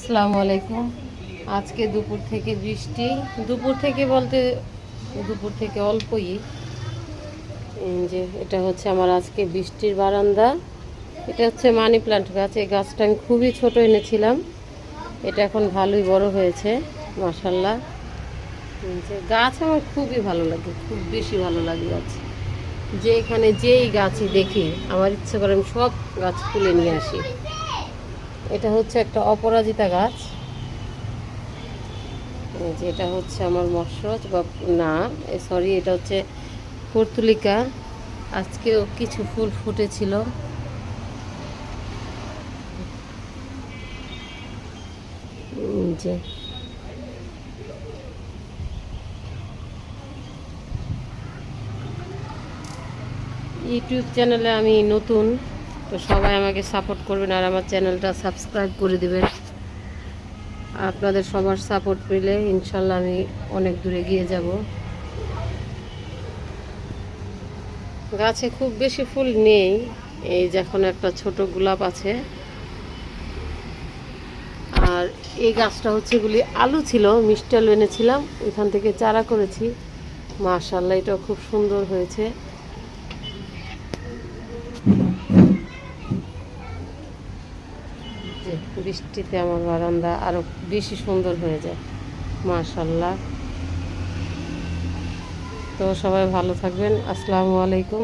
আসসালামু আলাইকুম। আজকে দুপুর থেকে বৃষ্টি, দুপুর থেকে বলতে দুপুর থেকে অল্পই। এই যে এটা হচ্ছে আমার আজকে বৃষ্টির বারান্দা। এটা হচ্ছে মানি প্লান্ট গাছ। এই গাছটা আমি খুবই ছোট এনেছিলাম, এটা এখন ভালোই বড় হয়েছে মাশাআল্লাহ। যে গাছ আমার খুবই ভালো লাগে, খুব বেশি ভালো লাগে গাছ। যে এখানে যেই গাছই দেখি আমার ইচ্ছে করে আমি সব গাছ তুলে নিয়ে আসি। এটা হচ্ছে একটা অপরাজিতা গাছ। যেটা হচ্ছে আমার মশরজ বা না, সরি, এটা হচ্ছে পর্তুলিকা। আজকেও কিছু ফুল ফুটেছিল। যে ইউটিউব চ্যানেলে আমি নতুন, তো সবাই আমাকে সাপোর্ট করবেন আর আমার চ্যানেলটা সাবস্ক্রাইব করে দেবেন। আপনাদের সবার সাপোর্ট পেলে ইনশাল্লাহ আমি অনেক দূরে গিয়ে যাব। গাছে খুব বেশি ফুল নেই, এই যে এখন একটা ছোট গোলাপ আছে। আর এই গাছটা হচ্ছে এগুলি আলু ছিল, মিষ্টি আলু এনেছিলাম, ওইখান থেকে চারা করেছি। মাশাআল্লাহ, এটা খুব সুন্দর হয়েছে। যে বৃষ্টিতে আমার বারান্দা আরো বেশি সুন্দর হয়ে যায় মাশাআল্লাহ। তো সবাই ভালো থাকবেন। আসসালামু আলাইকুম।